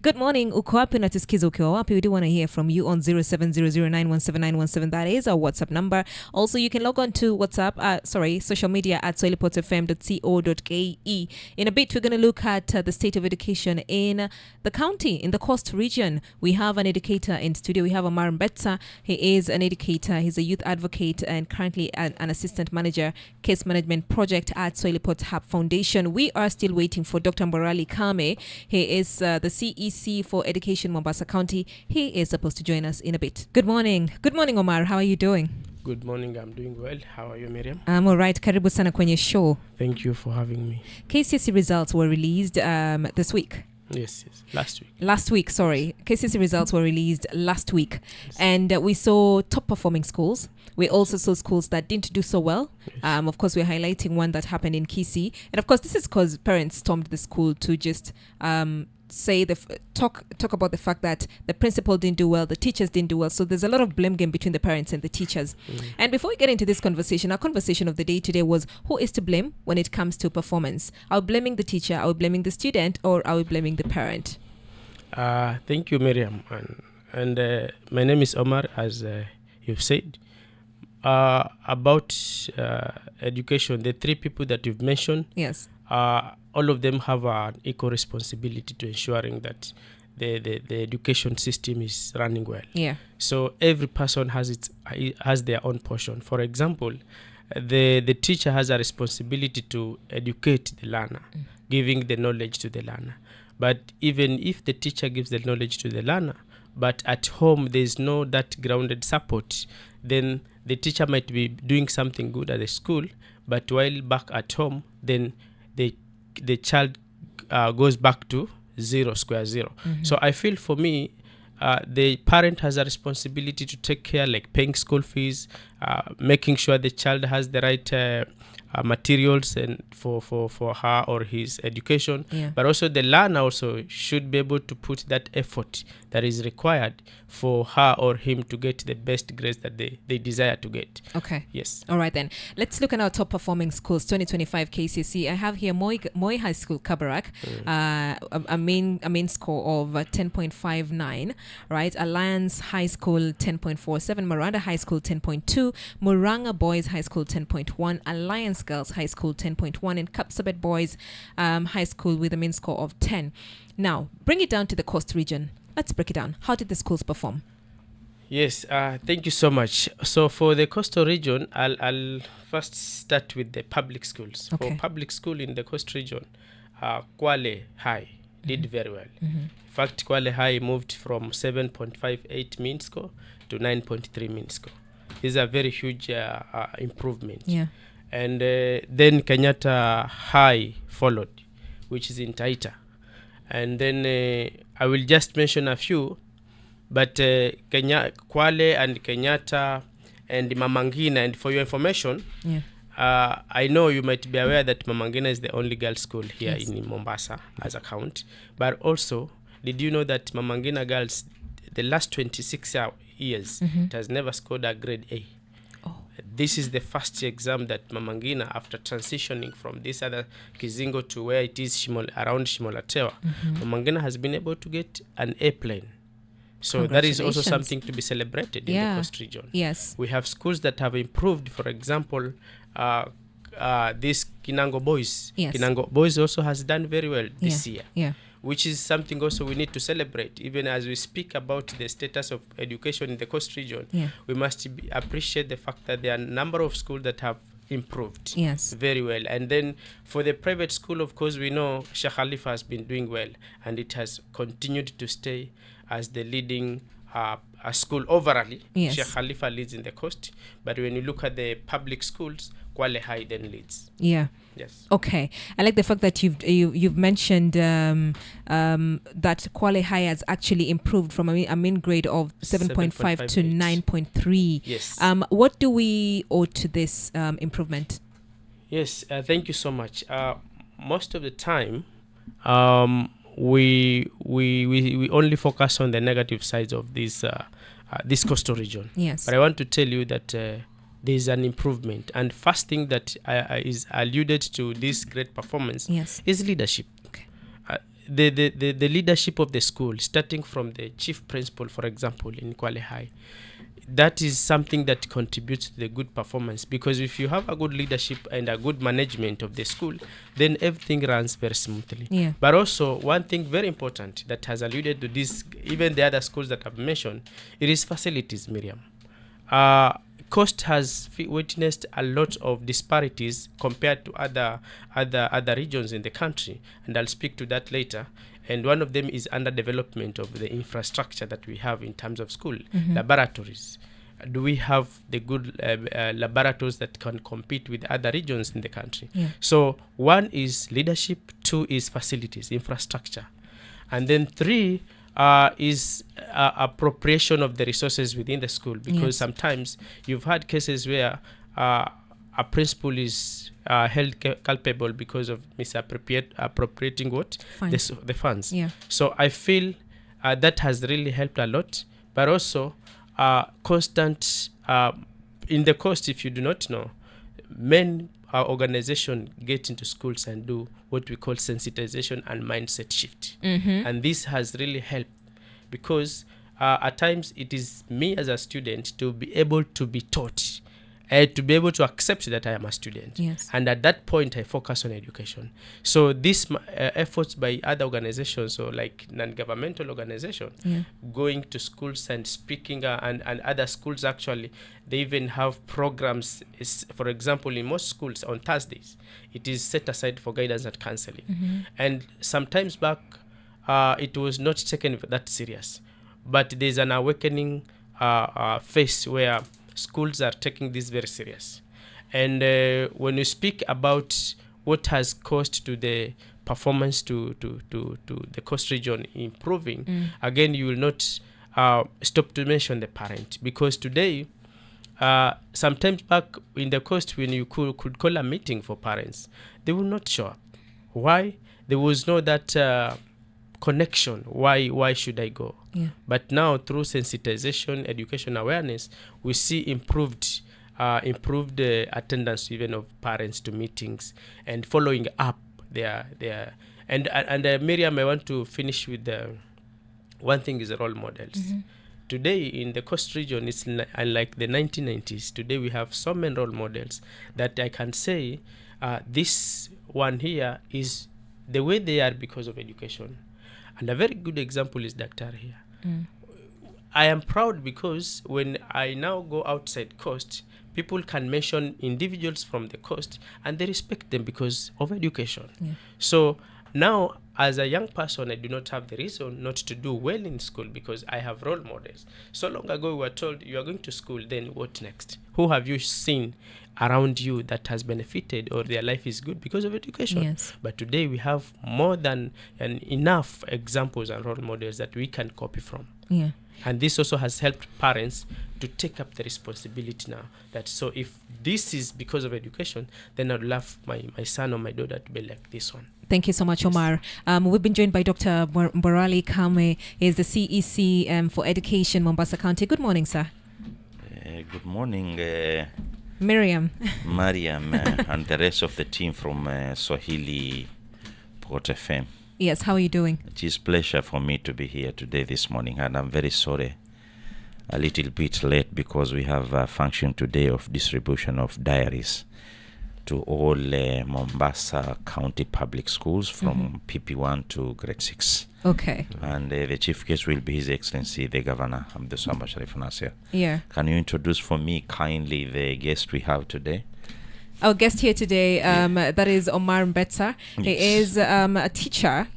Good morning. Uko wapi unatusikiza ukiwa wapi? We do want to hear from you on 0700917917. That is our WhatsApp number. Also, you can log on to social media at swahilipotfm.co.ke. In a bit, we're going to look at the state of education in the county, in the Coast region. We have an educator in studio. We have Amar Mbetsa. He is an educator. He's a youth advocate and currently an assistant manager, case management project at Swahilipot Hub Foundation. We are still waiting for Dr. Mbwarali Kame. He is the CEC for Education, Mombasa County. He is supposed to join us in a bit. Good morning. Good morning, Omar. How are you doing? Good morning. I'm doing well. How are you, Miriam? I'm all right. Karibu sana kwenye show. Thank you for having me. KCSE results were released this week. Yes. Last week. KCSE results were released last week. Yes. And we saw top performing schools. We also saw schools that didn't do so well. Yes. Of course, we're highlighting one that happened in Kisii. And of course, this is because parents stormed the school to just talk about the fact that the principal didn't do well, the teachers didn't do well. So there's a lot of blame game between the parents and the teachers. And before we get into this conversation, our conversation of the day today was who is to blame when it comes to performance? Are we blaming the teacher? Are we blaming the student? Or are we blaming the parent? Thank you, Miriam. And my name is Omar, as you've said. About education, the three people that you've mentioned, yes, all of them have an equal responsibility to ensuring that the education system is running well. Yeah. So every person has their own portion. For example, the teacher has a responsibility to educate the learner, giving the knowledge to the learner. But even if the teacher gives the knowledge to the learner, but at home there's no that grounded support, then the teacher might be doing something good at the school, but while back at home, then the child goes back to zero. So I feel for me, the parent has a responsibility to take care, like paying school fees, making sure the child has the right materials and for her or his education. Yeah. But also the learner also should be able to put that effort that is required for her or him to get the best grades that they desire to get. Okay. Yes. All right then. Let's look at our top performing schools 2025 KCSE. I have here Moi High School Kabarak, a main score of 10.59, right? Alliance High School 10.47, Miranda High School 10.2, Muranga Boys High School 10.1, Alliance Girls High School 10.1, and Kapsabet Boys High School with a main score of 10. Now, bring it down to the Coast region. Let's break it down. How did the schools perform? Yes, thank you so much. So for the coastal region, I'll first start with the public schools. Okay. For public school in the coast region, Kwale High did very well. In fact, Kwale High moved from 7.58 mean score to 9.3 mean score. These are very huge improvements. Yeah. And then Kenyatta High followed, which is in Taita. And then I will just mention a few, but Kwale and Kenyatta and Mamangina, and for your information, I know you might be aware that Mamangina is the only girls' school here in Mombasa as a count. But also, did you know that Mamangina girls, the last 26 years, it has never scored a grade A? This is the first exam that Mamangina, after transitioning from this other Kizingo to where it is around Shimolatewa, Mamangina has been able to get an A plane. So that is also something to be celebrated in the coast region. Yes. We have schools that have improved. For example, this Kinango Boys. Yes. Kinango Boys also has done very well this year. Yeah. Which is something also we need to celebrate. Even as we speak about the status of education in the coast region, we must appreciate the fact that there are a number of schools that have improved very well. And then for the private school, of course, we know Sheikh Khalifa has been doing well, and it has continued to stay as the leading school overall. Yes. Sheikh Khalifa leads in the coast, but when you look at the public schools, Kwale High then leads. Yeah. Yes. Okay. I like the fact that you've mentioned that Kwale High has actually improved from a mean grade of 7.5 to 9.3. Yes. What do we owe to this improvement? Yes. Thank you so much. Most of the time, we only focus on the negative sides of this coastal region. Yes. But I want to tell you that there's an improvement. And first thing that is alluded to this great performance is leadership. Okay. the leadership of the school, starting from the chief principal, for example, in Kwale High, that is something that contributes to the good performance, because if you have a good leadership and a good management of the school, then everything runs very smoothly. Yeah. But also, one thing very important that has alluded to this, even the other schools that I've mentioned, it is facilities, Miriam. Coast has witnessed a lot of disparities compared to other regions in the country, and I'll speak to that later. And one of them is underdevelopment of the infrastructure that we have in terms of school laboratories. Do we have the good laboratories that can compete with other regions in the country? Yeah. So one is leadership, two is facilities, infrastructure, and then three is appropriation of the resources within the school, because sometimes you've had cases where a principal is held culpable because of misappropriating the funds. Yeah. So I feel that has really helped a lot, but also constant in the coast. If you do not know, our organization get into schools and do what we call sensitization and mindset shift. And this has really helped, because at times it is me as a student to be able to be taught, to be able to accept that I am a student. Yes. And at that point, I focus on education. So these efforts by other organizations, or like non-governmental organizations, going to schools and speaking, and other schools actually, they even have programs. For example, in most schools on Thursdays, it is set aside for guidance and counseling. And sometimes back, it was not taken that serious. But there's an awakening phase where schools are taking this very serious. And when you speak about what has caused to the performance to the coast region improving, again, you will not stop to mention the parent, because today, sometimes back in the coast, when you could call a meeting for parents, they will not show up. Why? There was no that connection. Why should I go? But now, through sensitization, education, awareness, we see improved attendance even of parents to meetings and following up their and Miriam, I want to finish with one thing is role models. Today in the coast region, it's unlike the 1990s. Today we have so many role models that I can say this one here is the way they are because of education. And a very good example is Dr. here. I am proud because when I now go outside coast, people can mention individuals from the coast and they respect them because of education. So now, as a young person, I do not have the reason not to do well in school because I have role models. So long ago, we were told, you are going to school, then what next? Who have you seen around you that has benefited or their life is good because of education? But today, we have more than enough examples and role models that we can copy from. And this also has helped parents to take up the responsibility now. That so if this is because of education, then I'd love my son or my daughter to be like this one. Thank you so much, Omar. We've been joined by Dr. Mbwarali Kame. He is the CEC for Education, Mombasa County. Good morning, sir. Good morning, Mariam, and the rest of the team from Swahili Port FM. Yes, how are you doing? It is a pleasure for me to be here today this morning, and I'm very sorry a little bit late because we have a function today of distribution of diaries to all Mombasa County public schools from PP1 to grade 6. Okay. And the chief guest will be His Excellency, the Governor, Abdulsamad Sharif Nasir. Yeah. Can you introduce for me kindly the guest we have today? Our guest here today, that is Omar Mbetsa. Yes. He is a teacher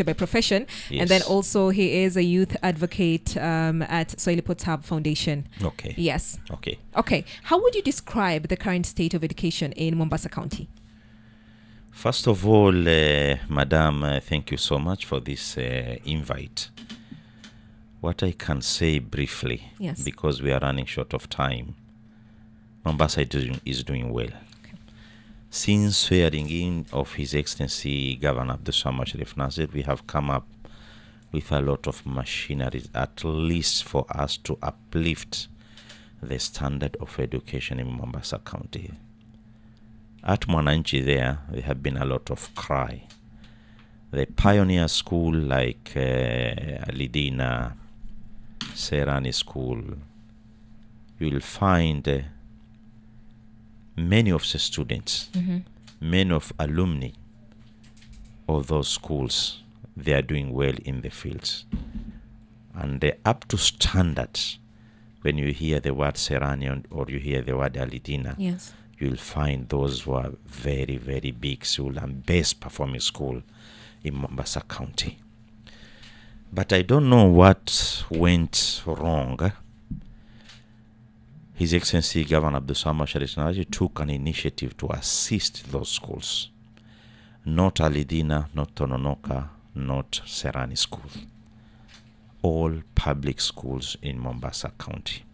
by profession, and then also he is a youth advocate at Swahili Port Hub Foundation. Okay. Yes. Okay. Okay. How would you describe the current state of education in Mombasa County? First of all, Madam, thank you so much for this invite. What I can say briefly, because we are running short of time, Mombasa is doing well. Okay. Since swearing in of His Excellency Governor Abdulsamad Sharif Nasir, we have come up with a lot of machinery, at least for us to uplift the standard of education in Mombasa County. At Mwananchi there have been a lot of cry The pioneer school like Alidina, Serani School, you will find many of the students, many of alumni of those schools, they are doing well in the fields. And they're up to standards. When you hear the word Serani or you hear the word Alidina, yes, you'll find those who are very, very big school and best performing school in Mombasa County. But I don't know what went wrong. His Excellency Governor Abdulsamad Sharif Naji took an initiative to assist those schools. Not Alidina, not Tononoka, not Serani School. All public schools in Mombasa County.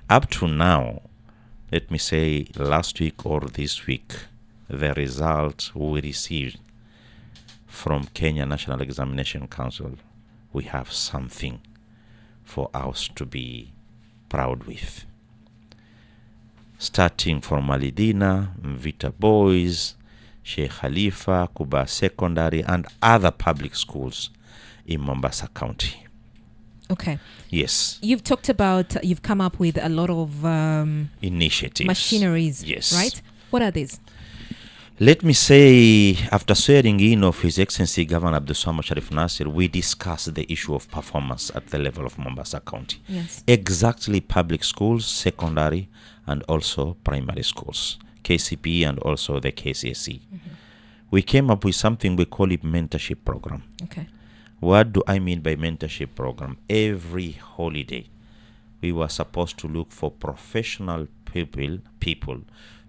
Up to now, let me say last week or this week, the results we received from Kenya National Examination Council, we have something for us to be proud with. Starting from Alidina, Mvita Boys, Sheikh Khalifa, Kuba Secondary, and other public schools in Mombasa County. Okay. Yes. You've talked about, you've come up with a lot of initiatives. Machineries. Yes. Right? What are these? Let me say, after swearing in of His Excellency Governor Abdulsamad Sharif Nasir, we discussed the issue of performance at the level of Mombasa County. Yes. Exactly public schools, secondary, and also primary schools, KCP and also the KCSE. We came up with something we call it mentorship program. Okay. What do I mean by mentorship program? Every holiday, we were supposed to look for professional people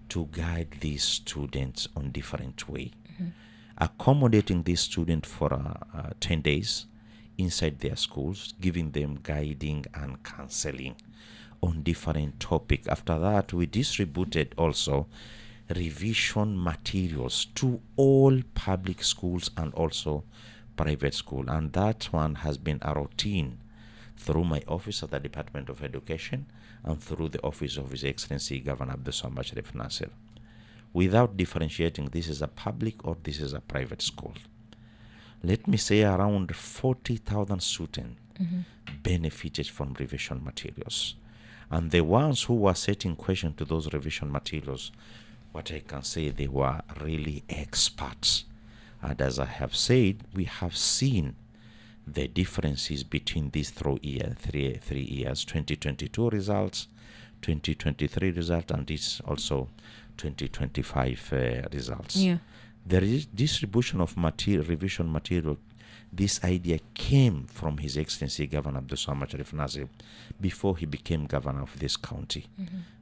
to guide these students on different way. Accommodating these students for 10 days inside their schools, giving them guiding and counseling on different topics. After that, we distributed also revision materials to all public schools and also private school, and that one has been a routine through my office at the Department of Education and through the office of His Excellency Governor Abdulsamad Sharif Nasir, without differentiating this is a public or this is a private school. Let me say around 40,000 students benefited from revision materials, and the ones who were setting questions to those revision materials, what I can say, they were really experts. And as I have said, we have seen the differences between these three years, 2022 results, 2023 results, and this also 2025 results. Yeah. The distribution of revision material, this idea came from His Excellency Governor Abdulsamad Sharif Nasir before he became governor of this county.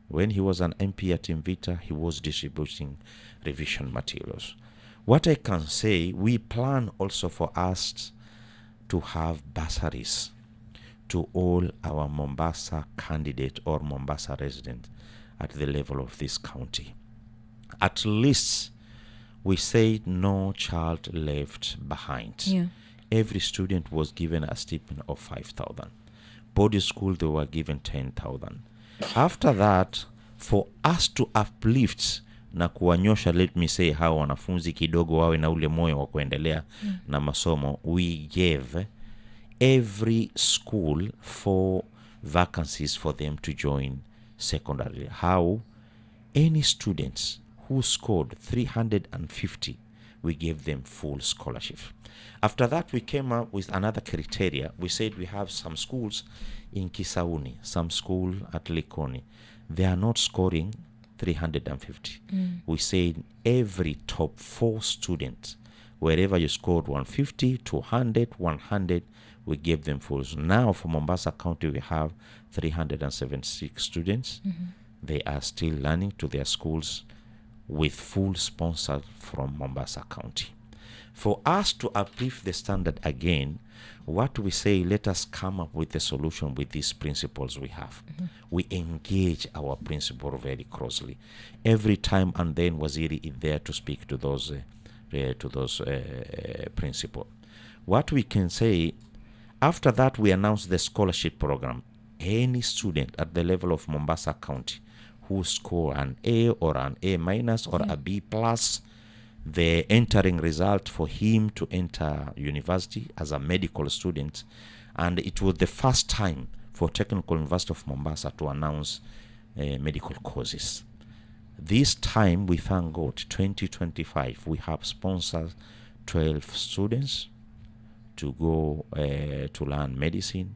When he was an MP at Mvita, he was distributing revision materials. What I can say, we plan also for us to have bursaries to all our Mombasa candidate or Mombasa resident at the level of this county. At least we said no child left behind. Yeah. Every student was given a stipend of 5,000. Body school, they were given 10,000. After that, for us to uplift na kuwanyosha, let me say, hawa wanafunzi kidogo wawe na ule moyo wa kuendelea na masomo, we gave every school 4 vacancies for them to join secondary. How? Any students who scored 350, we gave them full scholarship. After that, we came up with another criteria. We said we have some schools in Kisauni, some school at Likoni. They are not scoring 350. We said every top 4 students, wherever you scored 150, 200, 100, we gave them full. Now for Mombasa County, we have 376 students. They are still learning to their schools with full sponsor from Mombasa County. For us to uplift the standard again, what we say, let us come up with a solution with these principles we have. We engage our principal very closely. Every time and then Waziri is there to speak to those principles. What we can say, after that we announce the scholarship program. Any student at the level of Mombasa County who score an A or an A minus or a B plus, the entering result for him to enter university as a medical student, and it was the first time for Technical University of Mombasa to announce medical courses. This time, we thank God, 2025, we have sponsored 12 students to go to learn medicine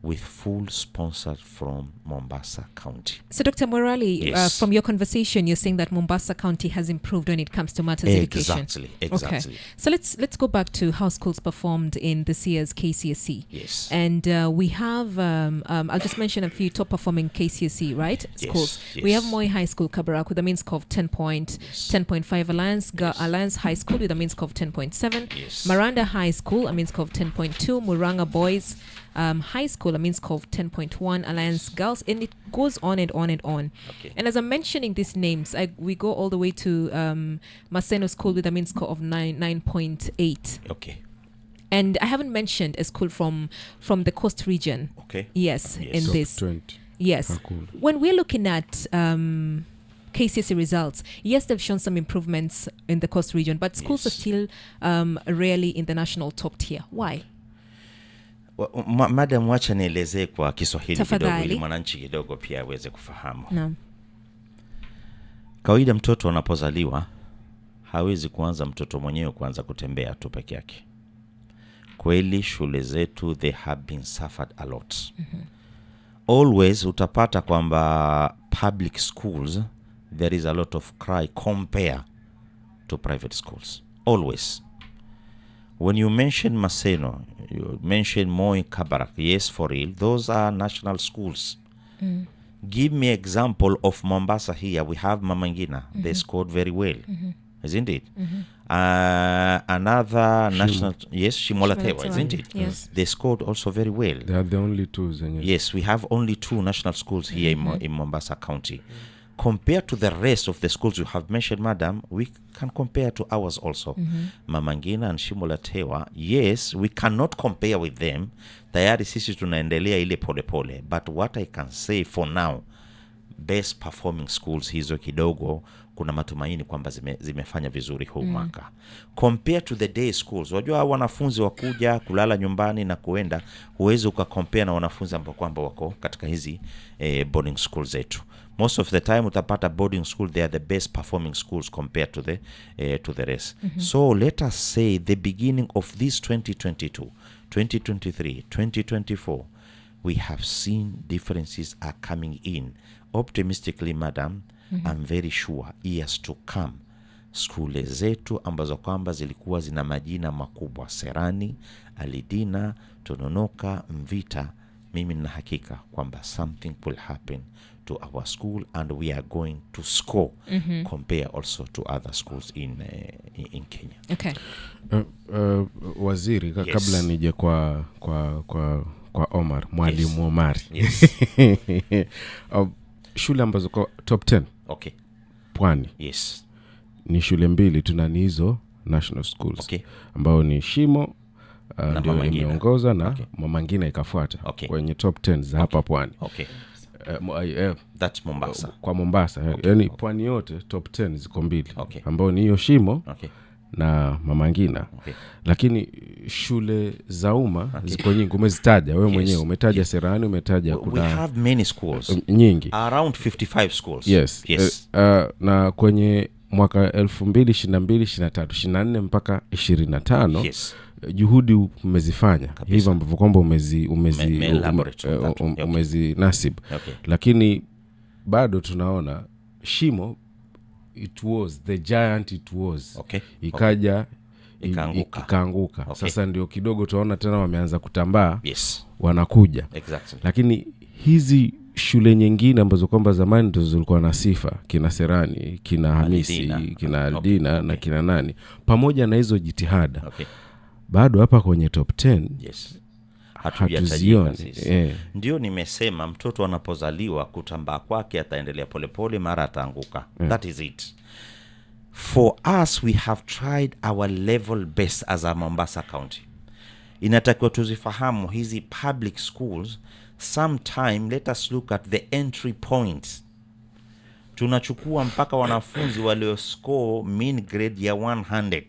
with full sponsor from Mombasa County. So, Dr. Mbwarali, yes. From your conversation, you're saying that Mombasa County has improved when it comes to matters education. Exactly. Okay. So let's go back to how schools performed in this year's KCSE. Yes. And we have, I'll just mention a few top performing KCSE, right? Schools. Yes. We have Moi High School, Kabarak, with a mean score of 10.5 Alliance, Alliance High School with a mean score of 10.7. Yes. Miranda High School, a mean score of 10.2. Muranga Boys High School, a mean score of 10.1. Alliance Girls, and it goes on and on and on. Okay. And as I'm mentioning these names, we go all the way to Maseno School with a mean score of 9.8. Okay. And I haven't mentioned a school from the coast region. Okay. Yes. In Top this. 20. Yes. How cool. When we're looking at KCSE results, yes, they've shown some improvements in the coast region, but schools are still rarely in the national top tier. Why? Madam, wacha nielezee kwa Kiswahili kidogo ili mwananchi kidogo pia aweze kufahamu. Naam. Kawaida mtoto anapozaliwa hawezi kuanza mtoto mwenyewe kuanza kutembea tu peke yake. Kweli shule zetu they have been suffered a lot. Always utapata kwamba public schools there is a lot of cry compare to private schools. Always. When you mention Maseno, you mention Moi, Kabarak, yes, for real, those are national schools. Give me example of Mombasa here. We have Mamangina. They scored very well. Isn't it? Another national, yes, Shimolatewa, isn't it? Yes. They scored also very well. They are the only two. Yes, we have only 2 national schools here in Mombasa County. Compared to the rest of the schools you have mentioned, madam, we can compare to ours also. Mamangina and Shimolatewa, yes, we cannot compare with them. Tayari sisi tunaendelea ile pole pole. But what I can say for now, best performing schools hizo kidogo, kuna matumaini kwamba zimefanya vizuri huu mwaka. Compare to the day schools. Wajua wanafunzi wakuja kulala nyumbani na kuenda, huwezi ukacompare na wanafunzi ambao kwamba wako katika hizi boarding schools zetu. Most of the time utapata boarding school, they are the best performing schools compared to the rest. So let us say the beginning of this 2022, 2023, 2024, we have seen differences are coming in. Optimistically, madam, I'm very sure years to come, skule zetu ambazo kwamba zilikuwa zina majina makubwa, Serani, Alidina, Tononoka, Mvita, mimi na hakika kwamba something will happen to our school and we are going to score compare also to other schools in Kenya. Okay. Waziri, kabla nije kwa Omar, Mwalimu Omar. Yes. Shule ambazo kwa top 10. Okay. Pwani. Yes. Ni shule mbili tunani hizo national schools. Okay. Ambao ni Shimo ndio imeongoza na Mamangina ikafuata kwenye top 10 za hapa Pwani. Okay. That's Mombasa. Kwa Mombasa. Yani Pwani yote top 10 ziko mbili. Ambao ni hiyo Shimo na Mamangina. Lakini shule za umma ziko nyingi, umezitaja wewe mwenyewe, umetaja Serani, umetaja kuna we have many schools nyingi, around 55 schools. Yes. Na kwenye mwaka 2022 23 24 mpaka 25 juhudi umezifanya hivyo ambavyo kwamba umezi nasib. Lakini bado tunaona Shimo, it was the giant it was. Ikaja ikaanguka. Sasa ndio kidogo tunaona tena wameanza kutambaa. Wanakuja. Lakini hizi shule nyingine ambazo kwamba zamani ndio zilikuwa na sifa, kina Serani, kina Hamisi, kina Aldina na kina nani, pamoja na hizo jitihada bado hapa kwenye top 10 hatuzioni. Ndio nimesema mtoto anapozaliwa kutambaa kwake ataendelea polepole, mara ataanguka. That is it. For us, we have tried our level best as a Mombasa County. Inatakiwa tuzifahamu hizi public schools, sometime let us look at the entry points. tunachukua mpaka wanafunzi walio score mean grade ya 100.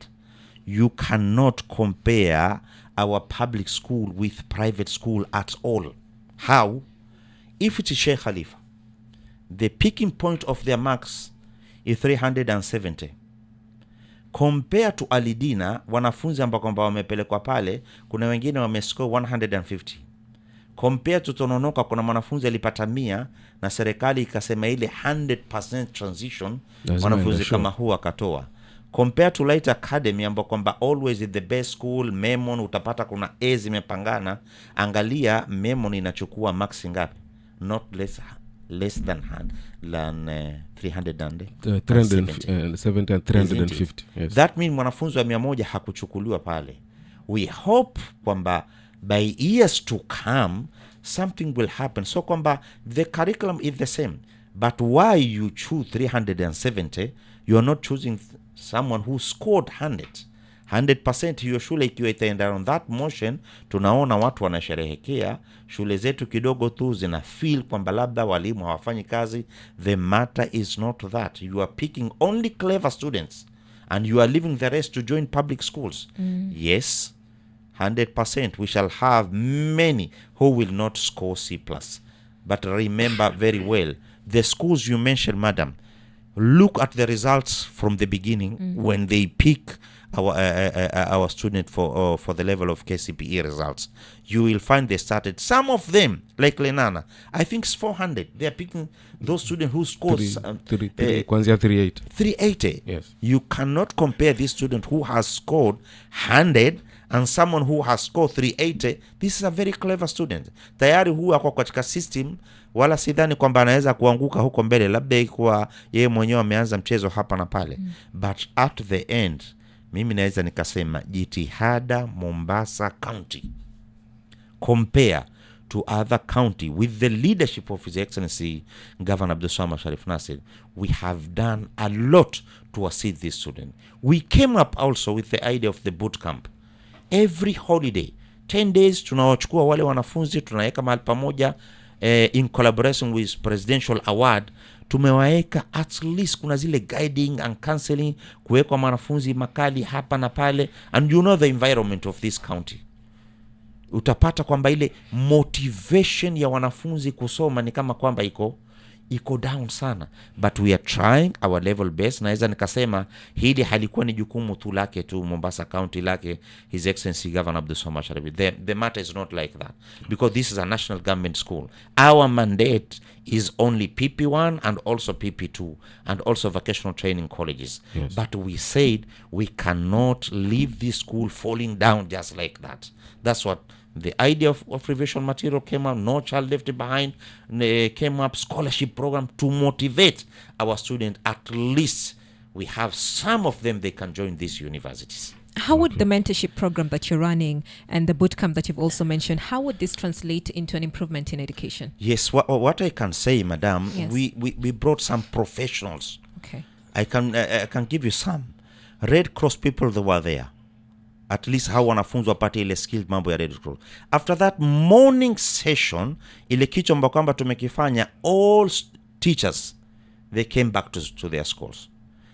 You cannot compare our public school with private school at all. How? If it's Sheikh Khalifa, the picking point of their marks is 370. Compare to Alidina, wanafunzi ambao kwamba wamepelekwa pale, kuna wengine wamescore 150. Compare to Tononoka, kuna mwanafunzi alipata 100 na serikali ikasema ile 100% transition wanafunzi kama huwa akatoa. Compare to Light Academy ambao kwamba always is the best school. Memon utapata kuna A zimepangana. Angalia Memon inachukua max ngapi? Not less than 370 and 350. Yes. That means mwanafunzi wa 100 hakuchukuliwa pale. We hope kwamba by years to come something will happen, so kwamba the curriculum is the same, but why you choose 370, you are not choosing someone who scored 100%. Hiyo shule ikiwa itaenda on that motion, tunaona watu wanasherehekea. Shule zetu kidogo tu zina feel kwamba labda walimu hawafanyi kazi. The matter is not that. You are picking only clever students and you are leaving the rest to join public schools. Yes, 100% we shall have many who will not score C+. But remember very well, the schools you mentioned, madam, look at the results from the beginning when they pick our student for the level of KCPE results. You will find they started, some of them like Lenana, I think it's 400. They are picking those students who scores 380. Yes. You cannot compare this student who has scored 100 and someone who has scored 380. This is a very clever student. Tayari huwa ako katika system, wala sidhani kwamba anaweza kuanguka huko mbele, labda ikuwa yeye mwenyewe ameanza mchezo hapa na pale. But at the end, mimi naweza nikasema jitihada Mombasa County compare to other county with the leadership of His Excellency Governor Abdulswamad Sharif Nassir. We have done a lot to assist this student. We came up also with the idea of the boot camp. Every holiday 10 days tunawachukua wale wanafunzi tunaweka mahali pamoja, in collaboration with Presidential Award. Tumewaeka at least kuna zile guiding and counseling, kuwekwa wanafunzi makali hapa na pale. And you know the environment of this county, utapata kwamba ile motivation ya wanafunzi kusoma ni kama kwamba iko down sana. But we are trying our level best. Naweza nikasema hili halikuwa ni jukumu tu lake tu Mombasa County lake His Excellency Governor Abdulswamad Sharif. The matter is not like that, because this is a national government school. Our mandate is only PP1 and also PP2 and also vocational training colleges. Yes. But we said we cannot leave this school falling down just like that. That's what the idea of revision material came up. No child left behind came up. Scholarship program to motivate our students. At least we have some of them, they can join these universities. How would the mentorship program that you're running and the bootcamp that you've also mentioned, how would this translate into an improvement in education? Yes, what I can say, madam, yes. we brought some professionals. Okay. I can give you some. Red Cross people that were there. At least how wanafunzi wapate ile skills mambo ya Red Cross. After that morning session, ile kitu ambacho kwamba tumekifanya, all teachers, they came back to their schools.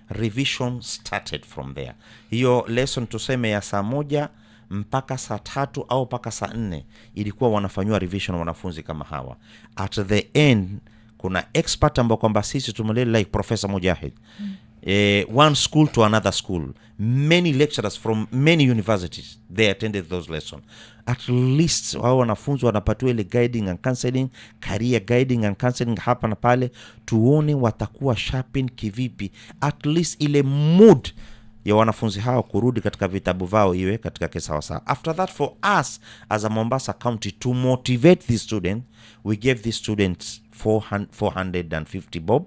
Revision started from there. Hiyo lesson tuseme ya saa 1 mpaka saa 3 au mpaka saa 4 ilikuwa wanafanywa revision wanafunzi kama hawa. At the end kuna expert ambao kwamba sisi tumelele like Professor Mujahid. One school to another school, many lecturers from many universities, they attended those lessons. At least wao wanafunzi wanapatiwa ile guiding and counseling, career guiding and counseling hapa na pale, tuone watakuwa sharpen kivipi. At least ile mood ya wanafunzi hao kurudi katika vitabu vao iwe katika kisawasawa. After that, for us as a Mombasa County to motivate these students, we gave these students 450 bob,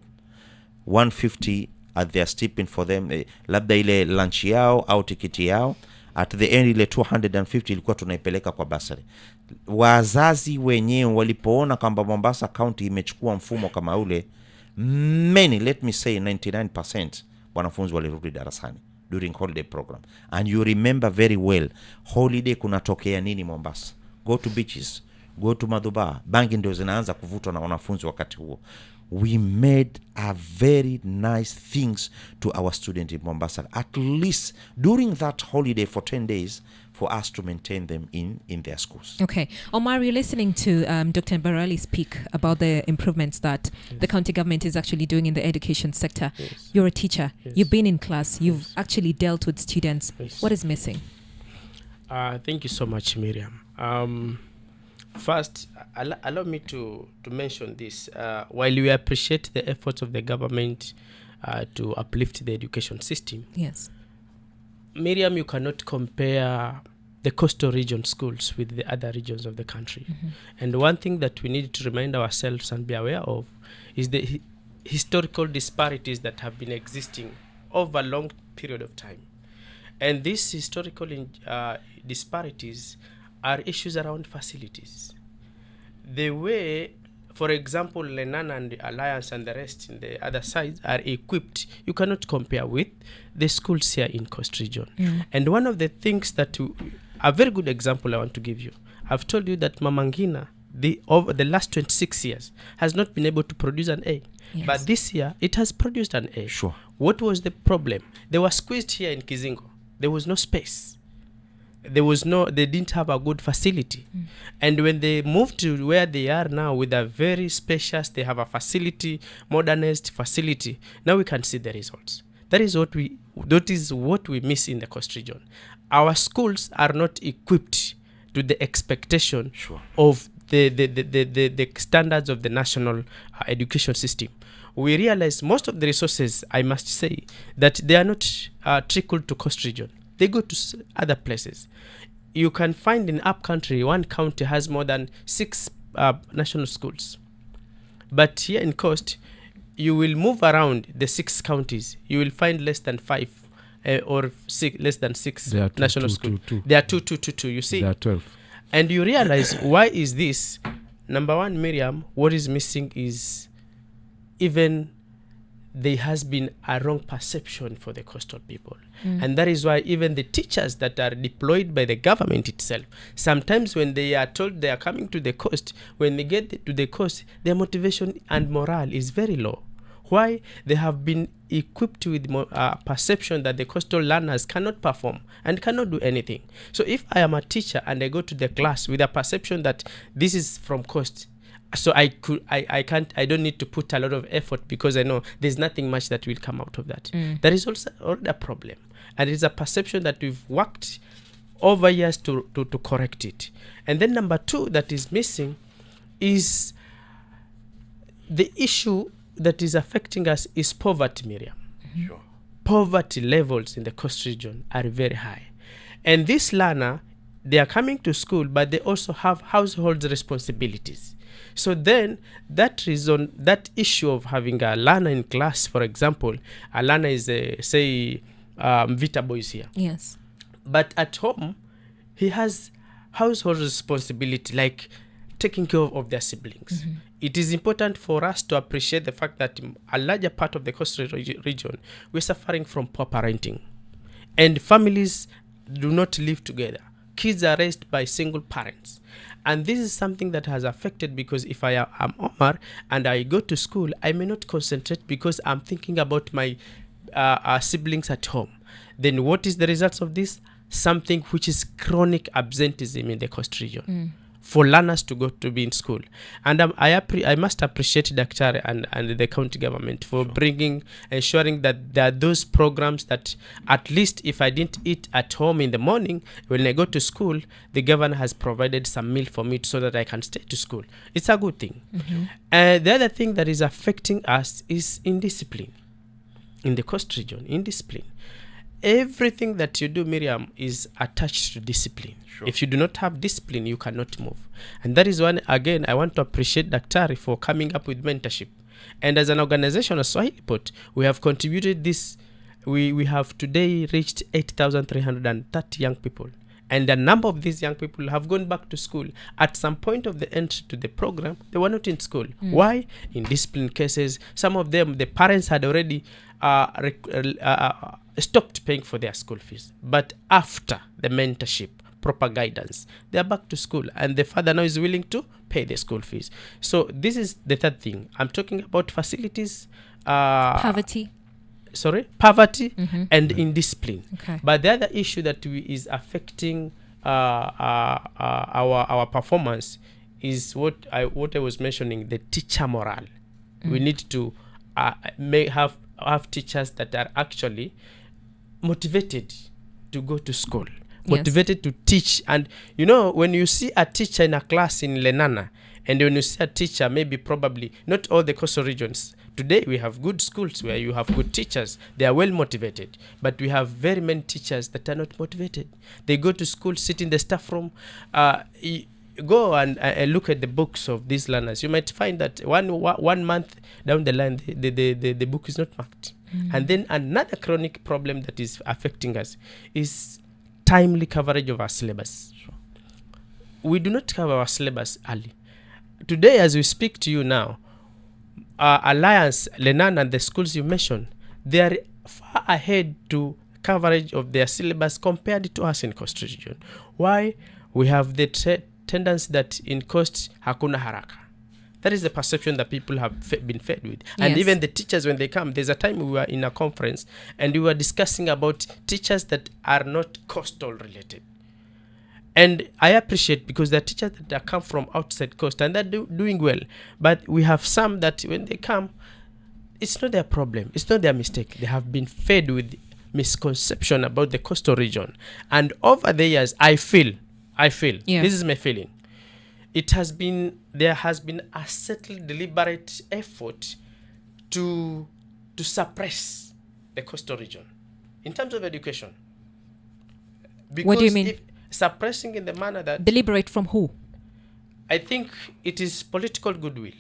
150 at their stipend for them, labda ile lunch yao au tikiti yao. At the end ile 250 ilikuwa tunaipeleka kwa bursary. Wazazi wenyewe walipoona kwamba Mombasa County imechukua mfumo kama ule, many, let me say 99% wanafunzi walirudi darasani during holiday program. And you remember very well, holiday kunatokea nini Mombasa? Go to beaches, go to Madhuba. Bangi ndio zinaanza kuvutwa na wanafunzi wakati huo. we made a very nice things to our students in Mombasa, at least during that holiday for 10 days, for us to maintain them in their schools. Okay. Omar, you're listening to Dr. Mbwarali speak about the improvements that the county government is actually doing in the education sector. Yes. You're a teacher. Yes. You've been in class. You've Yes. actually dealt with students. Yes. What is missing? Thank you so much, Miriam. First, allow me to mention this. While we appreciate the efforts of the government to uplift the education system, Yes. Miriam, you cannot compare the coastal region schools with the other regions of the country. Mm-hmm. And one thing that we need to remind ourselves and be aware of is the historical disparities that have been existing over a long period of time. And these historical disparities are issues around facilities. The way, for example, Lenana and the Alliance and the rest in the other sides are equipped, you cannot compare with the schools here in Coast Region. And one of the things that, a very good example I want to give you, I've told you that Mamangina, over the last 26 years, has not been able to produce an A. Yes. But this year, it has produced an A. Sure. What was the problem? They were squeezed here in Kizingo. There was no space. They didn't have a good facility. And when they moved to where they are now with a very spacious, they have a facility, modernized facility, now we can see the results. That is what we miss in the Coast Region. Our schools are not equipped to the expectation of the standards of the national education system. We realize most of the resources, I must say, that they are not trickled to Coast Region. They go to other places. You can find in upcountry, one county has more than 6 national schools. But here in Coast, you will move around the 6 counties. You will find less than 5 or less than 6 national schools. There are two. You see? There are 12. And you realize, why is this? Number one, Miriam, what is missing is even there has been a wrong perception for the coastal people. And that is why even the teachers that are deployed by the government itself, sometimes when they are told they are coming to the coast, when they get to the coast, their motivation and morale is very low. Why? They have been equipped with perception that the coastal learners cannot perform and cannot do anything. So if I am a teacher and I go to the class with a perception that this is from coast, so I don't need to put a lot of effort because I know there's nothing much that will come out of that. That is also a problem. And it's a perception that we've worked over years to correct it. And then number 2 that is missing is the issue that is affecting us is poverty, Miriam. Sure. Poverty levels in the Coast Region are very high. And this learner, they are coming to school, but they also have household responsibilities. So then that issue of having a learner in class, for example, a learner is, say, Vita Boys here. Yes. But at home, he has household responsibility, like taking care of their siblings. It is important for us to appreciate the fact that a larger part of the coastal region, we're suffering from poor parenting. And families do not live together. Kids are raised by single parents. And this is something that has affected, because if I am Omar and I go to school, I may not concentrate because I'm thinking about my siblings at home. Then what is the results of this? Something which is chronic absenteeism in the Coast Region. For learners to be in school. And I must appreciate Dr. and the county government for ensuring that there are those programs that at least if I didn't eat at home in the morning, when I go to school, the governor has provided some meal for me so that I can stay to school. It's a good thing. The other thing that is affecting us is indiscipline. In the Coast Region, indiscipline. Everything that you do, Miriam, is attached to discipline. If you do not have discipline, you cannot move. And that is one, again, I want to appreciate Daktari for coming up with mentorship. And as an organization, as Swahili Pot, we have contributed this. We have today reached 8,330 young people. And a number of these young people have gone back to school. At some point of the entry to the program, they were not in school. Why? In discipline cases, some of them, the parents had already stopped paying for their school fees. But after the mentorship proper guidance, they are back to school, and the father now is willing to pay the school fees. So this is the third thing. I'm talking about facilities, poverty, and indiscipline. Okay. But the other issue that is affecting our performance is what I was mentioning, the teacher morale. We need to have teachers that are actually motivated to go to school, motivated to teach. And when you see a teacher in a class in Lenana, and when you see a teacher, maybe probably not all the coastal regions. Today we have good schools where you have good teachers. They are well motivated. But we have very many teachers that are not motivated. They go to school, sit in the staff room. Go and look at the books of these learners. You might find that one month down the line, the book is not marked. And then another chronic problem that is affecting us is timely coverage of our syllabus. We do not cover our syllabus early. Today, as we speak to you now, Alliance, Lenan, and the schools you mentioned, they are far ahead to coverage of their syllabus compared to us in Coast Region. Why? We have the tendency that in Coast, hakuna haraka. That is the perception that people have been fed with. And even the teachers, when they come, there's a time we were in a conference and we were discussing about teachers that are not coastal related. And I appreciate, because there are teachers that come from outside coast and they're doing well. But we have some that when they come, it's not their problem. It's not their mistake. They have been fed with misconception about the coastal region. And over the years, I feel, this is my feeling, there has been a settled, deliberate effort to suppress the coastal region in terms of education. Because what do you mean? Suppressing in the manner that... Deliberate from who? I think it is political goodwill.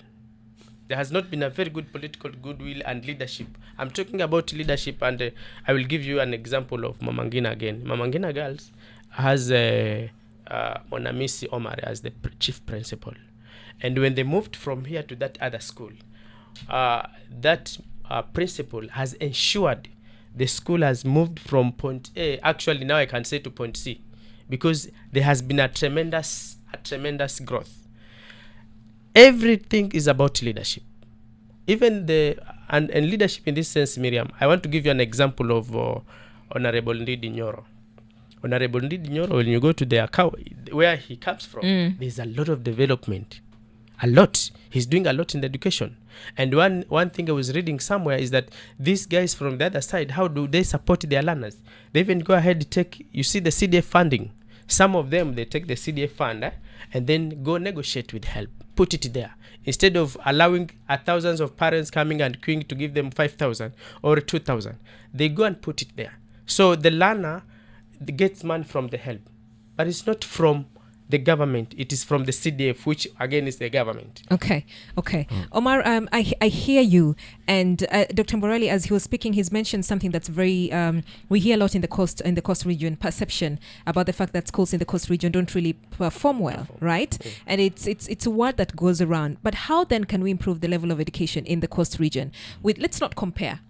There has not been a very good political goodwill and leadership. I'm talking about leadership, and I will give you an example of Mamangina again. Mamangina Girls has Monamisi Omar as the chief principal. And when they moved from here to that other school, that principal has ensured the school has moved from point A, actually now I can say, to point C, because there has been a tremendous growth. Everything is about leadership. Even and leadership in this sense, Miriam, I want to give you an example of Honorable Ndidi Nyoro. Honorable Ndidi Nyoro, when you go to the account where he comes from, there's a lot of development. A lot. He's doing a lot in the education. And one thing I was reading somewhere is that these guys from the other side, how do they support their learners? They even go ahead to you see the CDF funding. Some of them, they take the CDF fund and then go negotiate with help, put it there. Instead of allowing thousands of parents coming and queuing to give them 5,000 or 2,000, they go and put it there. So the learner gets money from the help, but it's not from the government, it is from the CDF, which again is the government. Okay. Omar, I hear you. And Dr. Mbwarali, as he was speaking, he's mentioned something that's very, we hear a lot in the coast region, perception about the fact that schools in the coast region don't really perform well, right? Okay. And it's a word that goes around. But how then can we improve the level of education in the coast region? Let's not compare.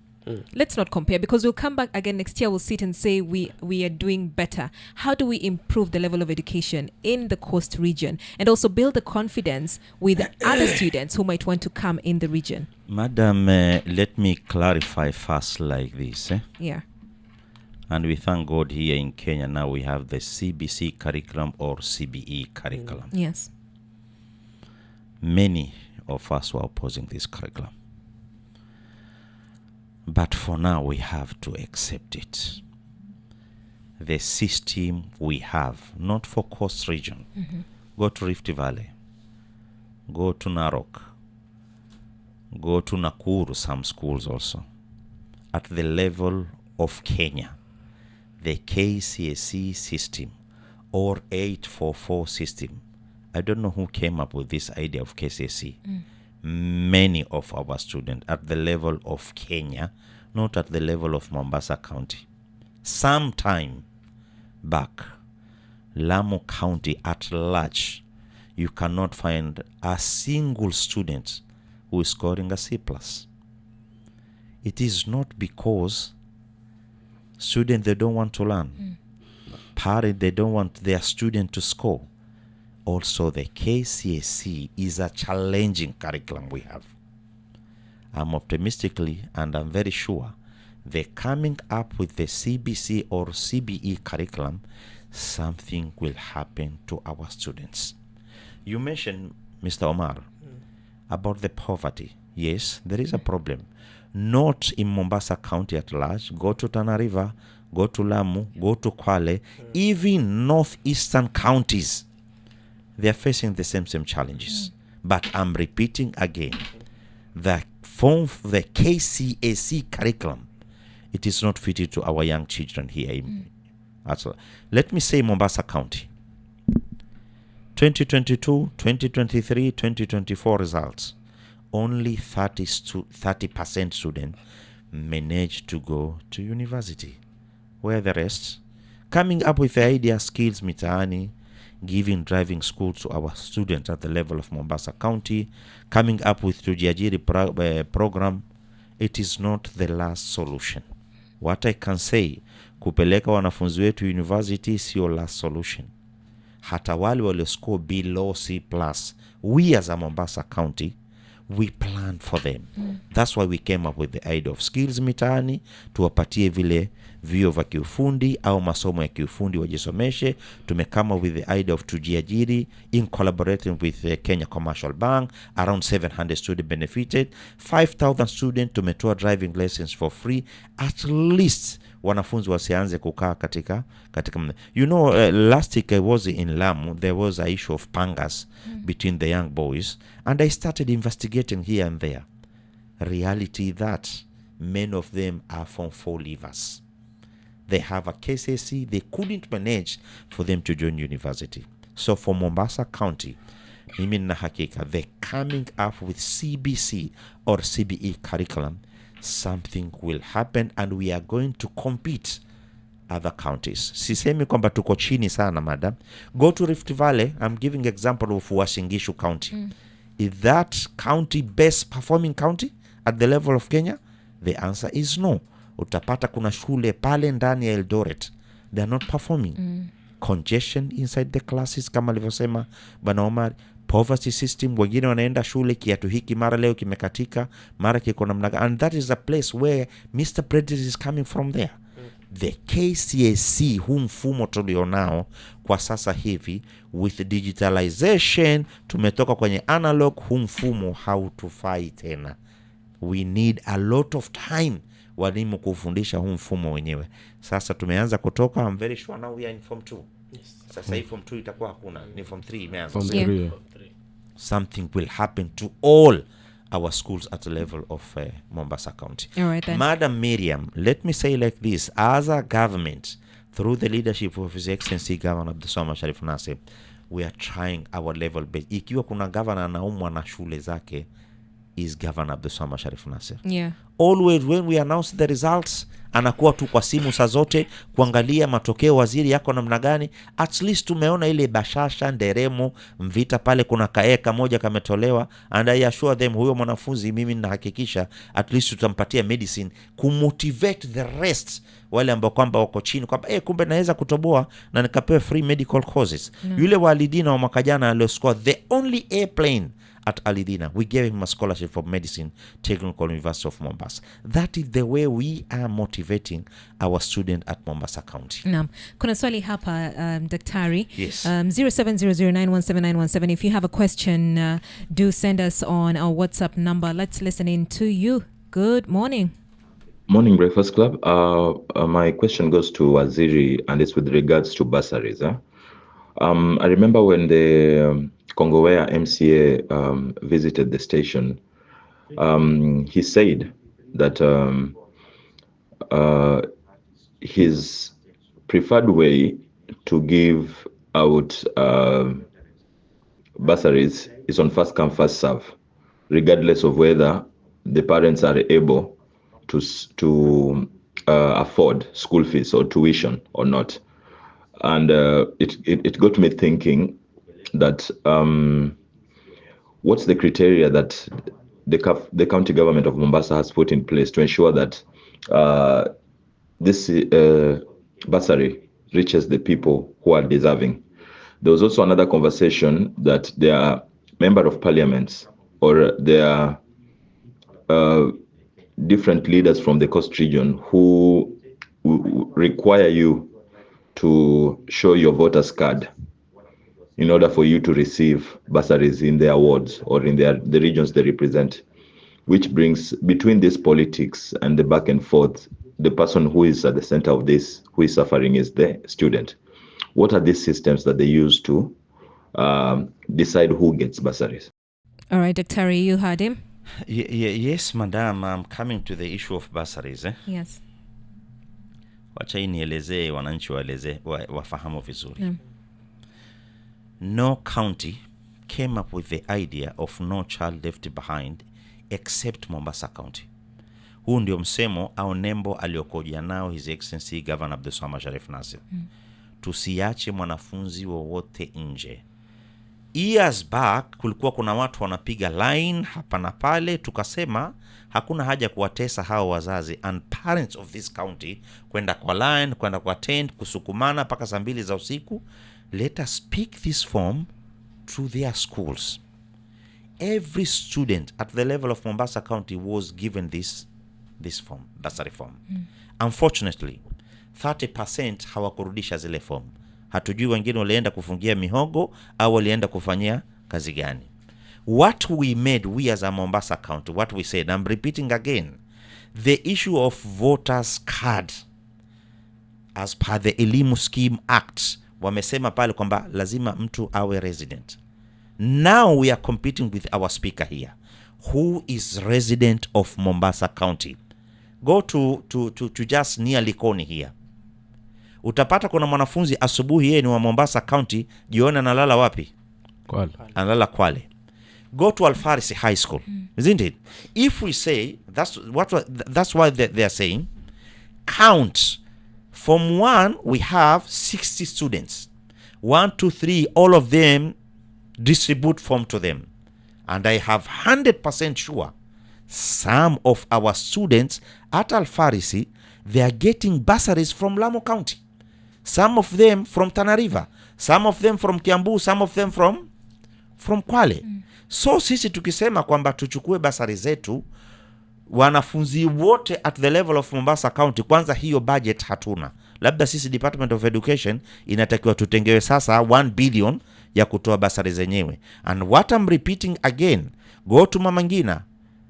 Let's not compare, because we'll come back again next year, we'll sit and say we are doing better. How do we improve the level of education in the coast region and also build the confidence with other students who might want to come in the region? Madam, let me clarify first like this. Yeah. And we thank God here in Kenya now we have the CBC curriculum or CBE curriculum. Yes. Many of us were opposing this curriculum. But for now, we have to accept it. The system we have, not for coast region. Go to Rift Valley. Go to Narok. Go to Nakuru, some schools also. At the level of Kenya, the KCEC system or 844 system, I don't know who came up with this idea of KCEC. Many of our students at the level of Kenya, not at the level of Mombasa County. Some time back, Lamu County at large, you cannot find a single student who is scoring a C+. It is not because students, they don't want to learn. parents, they don't want their student to score. Also, the KCSE is a challenging curriculum we have. I'm optimistically, and I'm very sure, they're coming up with the CBC or CBE curriculum, something will happen to our students. You mentioned, Mr. Omar, about the poverty. Yes, there is a problem. Not in Mombasa County at large. Go to Tana River, go to Lamu, go to Kwale, even northeastern counties, they are facing the same challenges. But I'm repeating again, the KCAC curriculum, it is not fitted to our young children here. Let me say Mombasa County. 2022, 2023, 2024 results. Only 30% students managed to go to university. Where the rest? Coming up with the idea, skills mitaani, giving driving schools to our students at the level of Mombasa County, coming up with Tujiajiri program, it is not the last solution. What I can say, kupeleka wanafunzi wetu university sio last solution. Hata wale wale score below C+, we as a Mombasa County, we plan for them. That's why we came up with the idea of skills mitaani, tuwapatie vile vio vya kiufundi au masomo ya kiufundi wajisomeshe. Tumekama with the idea of Tujiajiri in collaborating with the Kenya Commercial Bank, around 700 students benefited, 5,000 students tumetoa driving lessons for free. At least wanafunzi wasianze kukaa katika last week I was in Lamu, there was a issue of pangas between the young boys, and I started investigating here and there. Reality that many of them are Form 4 leavers. They have a KCSE, they couldn't manage for them to join university. So for Mombasa County, mimi na hakika, they're coming up with CBC or CBE curriculum, something will happen and we are going to compete other counties. Sisemi kwamba tuko chini sana, madam. Go to Rift Valley. I'm giving example of Uasin Gishu County. Is that county best performing county at the level of Kenya? The answer is no. Utapata kuna shule pale ndani ya Eldoret, they are not performing. Congestion inside the classes, kama alivyosema Bwana Omar. Poverty system, wengine wanaenda shule kiatu hiki mara leo kimekatika, mara kiko namna, and that is a place where Mr. President is coming from there. The KCAC, huu mfumo tulionao kwa sasa hivi, with digitalization, tumetoka kwenye analog, huu mfumo hautufai tena. We need a lot of time walimu kufundisha huu mfumo wenyewe. Sasa tumeanza kutoka, I'm very sure now we are in Form 2. Sasa hii Form 2 itakuwa hakuna, ni Form 3 imeanza. Something will happen to all our schools at the level of Mombasa County. All right, then. Madam Miriam, let me say like this. As a government, through the leadership of His Excellency Governor Abdulswamad Sharif Nassir, we are trying our level best. Ikiwa kuna governor anaumwa na shule zake, is Governor Abdulswamad Sharif Nassir. Yeah. Always when we announce the results, anakuwa tu kwa simu saa zote kuangalia matokeo waziri yako namna gani. At least tumeona ile bashasha nderemo mvita pale, kuna kaeka moja kametolewa, and I assure them huyo mwanafunzi mimi nahakikisha at least tutampatia medicine kumotivate the rest wale ambao kwamba wako chini kwamba kumbe naweza kutoboa na nikapewa free medical courses. Yule wa Alidina wa mwaka jana alioscore the only airplane at Alidina, we gave him a scholarship for medicine, Technical University of Mombasa. That is the way we are motivating our student at Mombasa County. Naam. Kuna swali hapa, Daktari. Yes. 0700917917. If you have a question, do send us on our WhatsApp number. Let's listen in to you. Good morning. Morning, Breakfast Club. My question goes to Waziri, and it's with regards to bursaries. I remember when the Kongowea MCA visited the station, he said that his preferred way to give out bursaries is on first come, first serve, regardless of whether the parents are able to afford school fees or tuition or not. And it got me thinking that what's the criteria that the county government of Mombasa has put in place to ensure that this bursary reaches the people who are deserving. There was also another conversation that there are member of parliaments or there are different leaders from the coast region who require you to show your voters card in order for you to receive bursaries in their wards or in the regions they represent, which brings between this politics and the back and forth, the person who is at the center of this, who is suffering, is the student. What are these systems that they use to decide who gets bursaries? All right, Dr. Harry, you heard him. Yes, madam, I'm coming to the issue of bursaries. Yes. Wacha nielezee wananchi wafahamu vizuri. No county came up with the idea of no child left behind except Mombasa County. Huu ndio msemo au nembo aliokuja nao His Excellency Governor Abdulswamad Sharif Nassir. Tusiache mwanafunzi wowote nje. Years back kulikuwa kuna watu wanapiga line hapa na pale, tukasema hakuna haja kuwatesa hao wazazi and parents of this county kwenda kwa line, kwenda kwa tent, kusukumana paka saa 2 za usiku. Let us speak this form to their schools. Every student at the level of Mombasa County was given this form, bursary form. Unfortunately, 30% hawakurudisha zile form. Hatujui wengine walienda kufungia mihogo au walienda kufanyia kazi gani. What we made, we as a Mombasa County, what we said, I'm repeating again, the issue of voters card as per the Elimu Scheme Act, wamesema pale kwamba lazima mtu awe resident. Now we are competing with our speaker here, who is resident of Mombasa County. Go to just near Likoni here. Utapata kuna mwanafunzi asubuhi yeye ni wa Mombasa County, jioni analala wapi? Kwale. Analala Kwale. Go to Alfarisi High School. Isn't it? If we say, that's why they are saying, count. From 1, we have 60 students. 1, 2, 3, all of them distribute form to them. And I have 100% sure some of our students at Alfarisi, they are getting bursaries from Lamu County. Some of them from Tana River. Some of them from Kiambu. Some of them from Kwale. So sisi tukisema kwamba tuchukue bursary zetu, wanafunzi wote at the level of Mombasa County, kwanza hiyo budget hatuna. Labda sisi Department of Education inatakiwa tutengewe sasa 1 billion ya kutoa bursary zenyewe. And what I'm repeating again, go to Mama Ngina,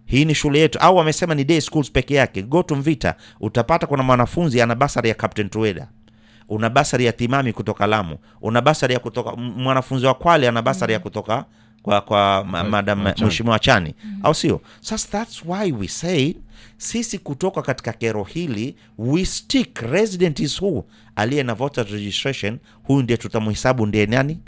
hii ni shule yetu, au wamesema ni day schools peke yake. Go to Mvita, utapata kuna mwanafunzi ana bursary ya Captain Tueda, una bursary ya Timami kutoka Lamu, una bursary ya kutoka mwanafunzi wa Kwale ana bursary ya kutoka kwa Madam Mheshimiwa Chani, au sio? So that's why we say sisi kutoka katika kero hili, we stick resident is who, aliye na voter registration, huyu ndiye tutamhesabu ndiye nani?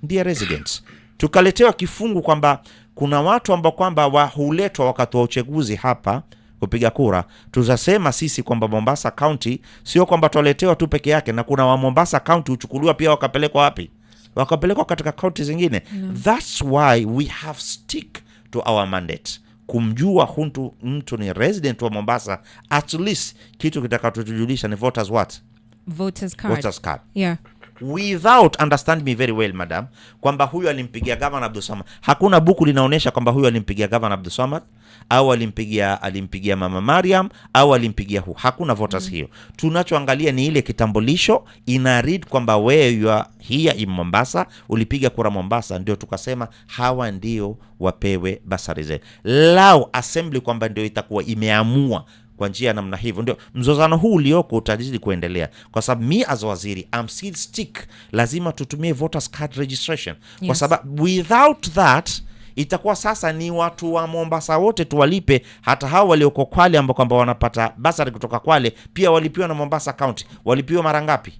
Ndiye residents. Tukaletewa kifungu kwamba kuna watu ambao kwamba huletwa wakati wa uchaguzi hapa kupiga kura. Tutasema sisi kwamba Mombasa County sio kwamba tuletewa tu peke yake, na kuna wa Mombasa County uchukuliwa pia wakapelekwa wapi? Wakapelekwa katika county zingine. That's why we have stick to our mandate. Kumjua mtu ni resident wa Mombasa, at least kitu kitakachotujulisha ni voters what? Voters card. Voters card. Yeah. Without, understand me very well madam, kwamba huyu alimpigia Governor Abdulswamad. Hakuna buku linaonesha kwamba huyu alimpigia Governor Abdulswamad au alimpigia Mama Mariam au alimpigia hakuna voters hiyo. Tunachoangalia ni ile kitambulisho ina read kwamba wewe you are here in Mombasa, ulipiga kura Mombasa, ndio tukasema hawa ndio wapewe bursary zetu. Lao assembly kwamba ndio itakuwa imeamua kwa njia namna hivyo, ndio mzozano huu ulioko utazidi kuendelea. Kwa sababu me as waziri I'm still stick, lazima tutumie voters card registration. Yes. Kwa sababu without that itakuwa sasa ni watu wa Mombasa wote tuwalipe, hata hao walioko Kwale ambao kwamba wanapata bursary kutoka Kwale pia walipiwa na Mombasa County. Walipiwa mara ngapi?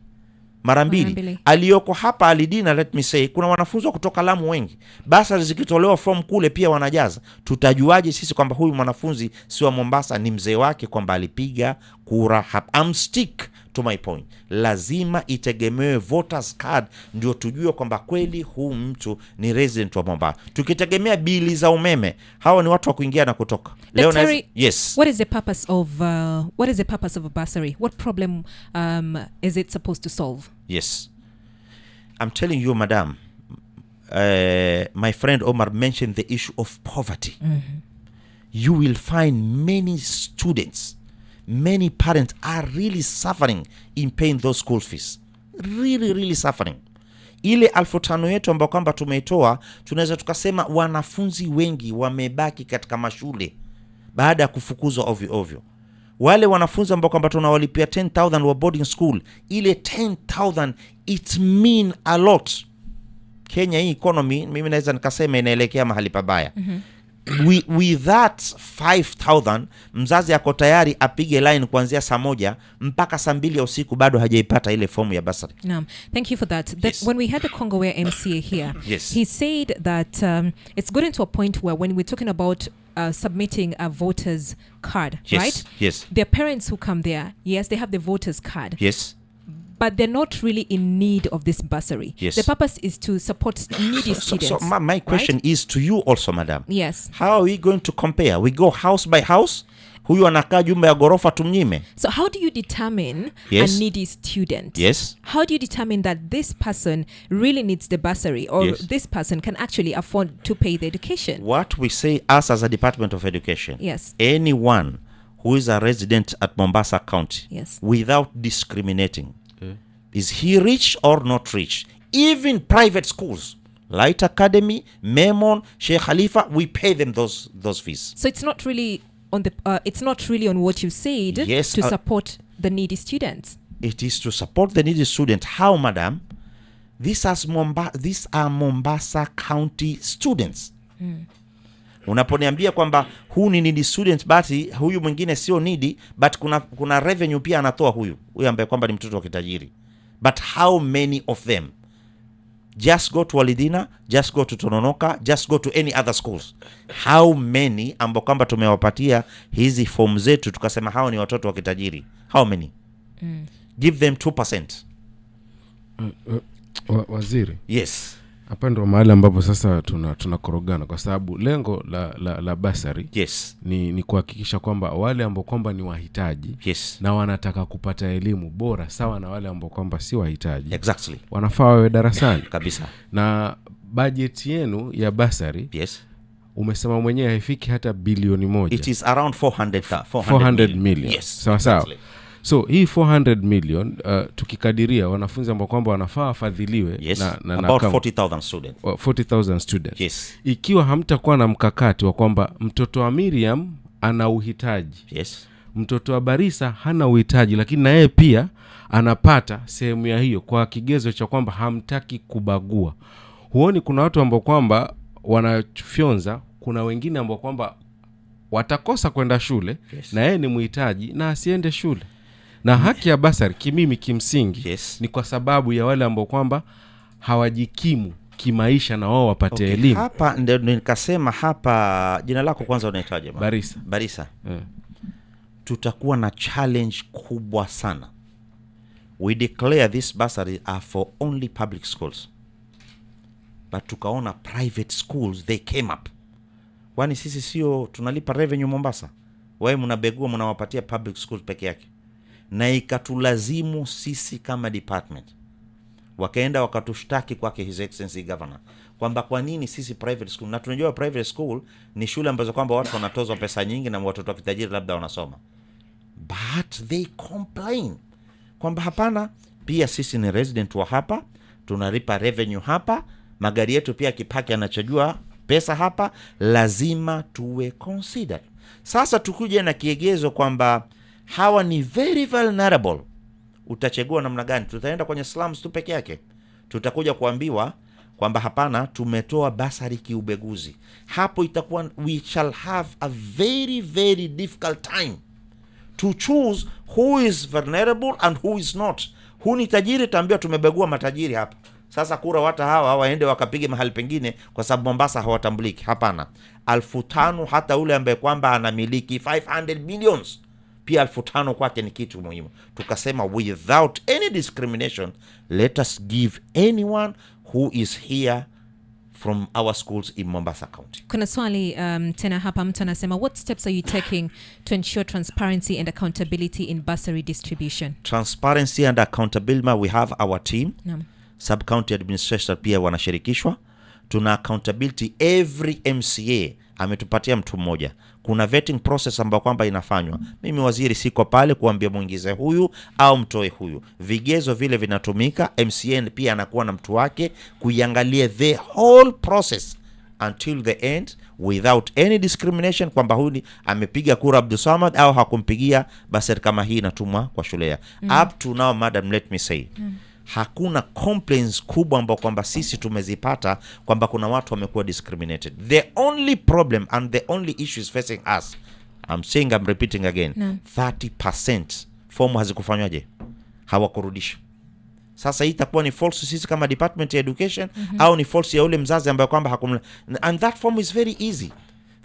Mara mbili. Aliyoko hapa Alidina, let me say, kuna wanafunzi wa kutoka Lamu wengi. Bursary zikitolewa from kule pia wanajaza. Tutajuaje sisi kwamba huyu mwanafunzi si wa Mombasa, ni mzee wake kwamba alipiga kura hapa? I'm stick to to my point, lazima itegemewe voters card ndio tujue kwamba kweli huu mtu ni resident wa Mombasa. Tukitegemea bili za umeme, hawa ni watu wa kuingia na kutoka. Yes. What is the purpose of a bursary? What problem is it supposed to solve? Yes. I'm telling you, madam, my friend Omar mentioned the issue of poverty. You will find many students, many parents are really suffering in paying those school fees. Really suffering. Ile 5,000 yetu ambao kwamba tumeitoa, tunaweza tukasema wanafunzi wengi wamebaki katika mashule baada ya kufukuzwa ovyo. Wale wanafunzi ambao kwamba tunawalipia 10,000 wa boarding school, ile 10,000 it mean a lot. Kenya hii economy mimi naweza nikasema inaelekea mahali pabaya. With that 5,000 mzazi yako tayari apige line kuanzia saa 1 mpaka saa 2 ya usiku bado hajaipata ile fomu ya bursary. Thank you for that. Yes. When we had the Kongowea MCA here, yes, he said that it's gotten to a point where when we're talking about submitting a voter's card, yes, right? Yes. Their parents who come there, yes, they have the voter's card. Yes. But they're not really in need of this bursary. Yes. The purpose is to support needy students. So my question, right, is to you also, madam. Yes. How are we going to compare? We go house by house? Huyu anakaa jumba ya gorofa tumnyime? So how do you determine yes, a needy student? Yes. How do you determine that this person really needs the bursary, or yes, this person can actually afford to pay the education? What we say, us as a Department of Education, yes, anyone who is a resident at Mombasa County, yes, without discriminating, is he rich or not rich? Even private schools, Light Academy, Memon, Sheikh Khalifa, we pay them those fees. So it's not really on the it's not really on what you said, yes, to support the needy students. It is to support the needy student. How, madam? These are Mombasa County students. Unaponiambia kwamba huu ni needy student, basi huyu mwingine sio needy, but kuna revenue pia anatoa huyu ambaye kwamba ni mtoto wa kitajiri. But how many of them? Just go to Walidina, just go to Tononoka, just go to any other schools. How many ambao kwamba tumewapatia hizi form zetu tukasema hao ni watoto wa kitajiri? How many? Give them 2%. Waziri. Yes. Hapa ndo mahali ambapo sasa tunakorogana kwa sababu lengo la bursary, yes, ni kuhakikisha kwamba wale ambao kwamba ni wahitaji, yes, na wanataka kupata elimu bora sawa na wale ambao kwamba si wahitaji, exactly, wanafaa wawe darasani kabisa. Na budget yenu ya bursary, yes, umesema mwenyewe haifiki hata bilioni 1. It is around 400 million. Yes, sawa sawa. So hii 400 million tukikadiria wanafunzi ambao kwamba wanafaa wafadhiliwe, yes, na about 40,000 students. 40,000 students. Yes. Ikiwa hamtakuwa na mkakati wa kwamba mtoto wa Miriam ana uhitaji, yes, mtoto wa Barisa hana uhitaji, lakini na yeye pia anapata sehemu ya hiyo kwa kigezo cha kwamba hamtaki kubagua. Huoni kuna watu ambao kwamba wanafyonza, kuna wengine ambao kwamba watakosa kwenda shule, yes, na yeye ni muhitaji na asiende shule. Na haki ya bursary kimimi kimsingi, yes, ni kwa sababu ya wale ambao kwamba hawajikimu kimaisha na wao wapate elimu. Hapa ndio nikasema hapa, jina lako kwanza unaitaje? Barisa. Tutakuwa na challenge kubwa sana. We declare this bursary are for only public schools. But tukaona private schools they came up. Kwani sisi sio tunalipa revenue Mombasa? Wewe mnabegua mnawapatia public schools peke yake. Na ikatulazimu sisi kama department, wakaenda wakatushtaki kwake His Excellency Governor kwamba kwa nini sisi private school, na tunajua private school ni shule ambazo kwamba watu wanatozwa pesa nyingi na watoto wa kitajiri labda wanasoma, but they complain kwamba hapana, pia sisi ni resident wa hapa, tunalipa revenue hapa, magari yetu pia kipaki anachojua pesa hapa, lazima tuwe consider. Sasa tukuje na kiegezo kwamba hawa ni very vulnerable. Utachagua namna gani? Tutaenda kwenye slums tu peke yake? Tutakuja kuambiwa kwamba hapana, tumetoa bursary kiubeguzi. Hapo itakuwa we shall have a very very difficult time to choose who is vulnerable and who is not. Who ni tajiri, taambiwa tumebegua matajiri hapa. Sasa kura wata hawa waende wakapige mahali pengine kwa sababu Mombasa hawatambuliki. Hapana. 5,000 hata ule ambaye kwamba anamiliki 500 millions pia 5,000 kwake ni kitu muhimu. Tukasema without any discrimination, let us give anyone who is here from our schools in Mombasa County. Kuna swali tena hapa, mtu anasema, what steps are you taking to ensure transparency and accountability in bursary distribution? Transparency and accountability, we have our team. Sub-county administration pia wanashirikishwa. Tuna accountability, every MCA ametupatia mtu mmoja. Kuna vetting process ambayo kwamba inafanywa. Mimi waziri siko pale kuambia muingize huyu au mtoe huyu. Vigezo vile vinatumika, MCA pia anakuwa na mtu wake kuiangalia the whole process until the end without any discrimination, kwamba huyu amepiga kura Abdulsamad au hakumpigia, basi kama hii inatumwa kwa shule ya. Up to now, madam, let me say, hakuna complaints kubwa ambao kwamba sisi tumezipata kwamba kuna watu wamekuwa discriminated. The only problem and the only issues facing us, I'm repeating again, 30% form hazikufanywaje, hawakurudisha. Sasa hii itakuwa ni false sisi kama department ya education, au ni false ya ule mzazi ambaye kwamba hakumla. And that form is very easy,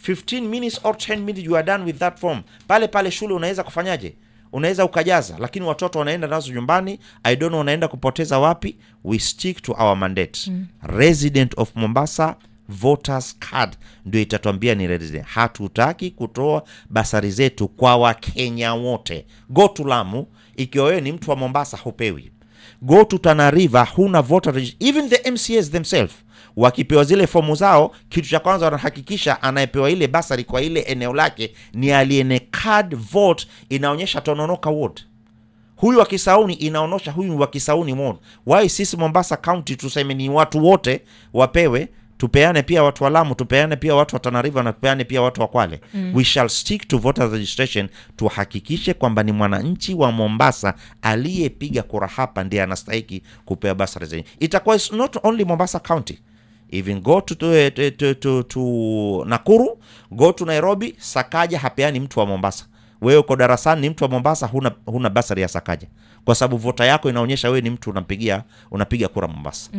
15 minutes or 10 minutes you are done with that form. Pale shule unaweza kufanyaje, unaweza ukajaza, lakini watoto wanaenda nazo nyumbani. I don't know wanaenda kupoteza wapi. We stick to our mandate. Resident of Mombasa voters card ndio itatuambia ni resident. Hatutaki kutoa basari zetu kwa Wakenya wote. Go to Lamu, ikiwa wewe ni mtu wa Mombasa hupewi. Go to Tana River, huna voter registration. Even the MCAs themselves, wakipewa zile fomu zao, kitu cha kwanza wanahakikisha anayepewa ile basari kwa ile eneo lake ni aliene card vote inaonyesha Tononoka ward. Huyu wa Kisauni inaonyesha huyu wa Kisauni ward. Why sisi Mombasa County tuseme ni watu wote wapewe? Tupeane pia watu wa Lamu, tupeane pia watu wa Tana River, na tupeane pia watu wa Kwale. We shall stick to voter registration, tuhakikishe kwamba ni mwananchi wa Mombasa aliyepiga kura hapa ndiye anastahili kupewa basari. Itakuwa not only Mombasa County. Even go to Nakuru, go to Nairobi, Sakaja hapeani mtu wa Mombasa. Wewe uko darasani ni mtu wa Mombasa, huna basari ya Sakaja. Kwa sababu vota yako inaonyesha wewe ni mtu unapiga kura Mombasa.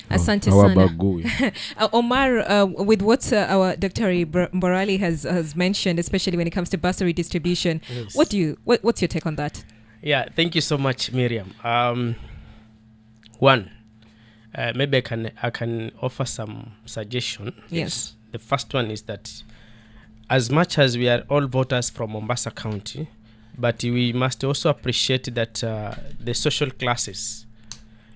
Asante sana. Omar, with what our Dr. Mbwarali has mentioned, especially when it comes to bursary distribution, yes. What's your take on that? Yeah, thank you so much, Miriam. One, maybe I can offer some suggestion. Yes. The first one is that as much as we are all voters from Mombasa County, but we must also appreciate that the social classes,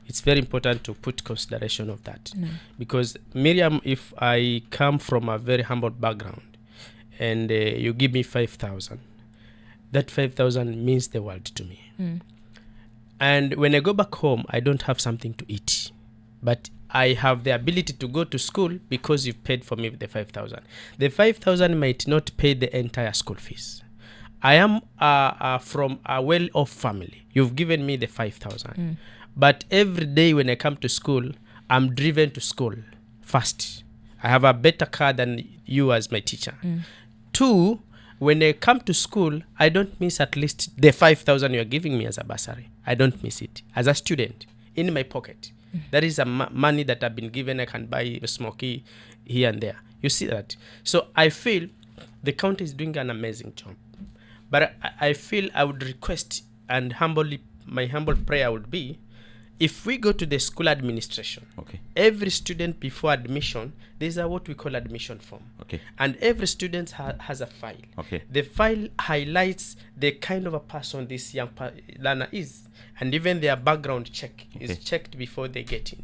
it's very important to put consideration of that. Because Miriam, if I come from a very humble background and you give me 5,000, that 5,000 means the world to me. And when I go back home, I don't have something to eat, but I have the ability to go to school because you've paid for me the 5,000. The 5,000 might not pay the entire school fees. I am from a well-off family. You've given me the 5,000. But every day when I come to school, I'm driven to school first. I have a better car than you as my teacher. Two, when I come to school, I don't miss at least the 5,000 you're giving me as a bursary. I don't miss it. As a student, in my pocket. That is money that I've been given. I can buy a smoky here and there. You see that? So I feel the county is doing an amazing job. But I feel I would request, and my humble prayer would be, if we go to the school administration, every student before admission, there's what we call admission form. And every student has a file. The file highlights the kind of a person this young learner is. And even their background check is checked before they get in.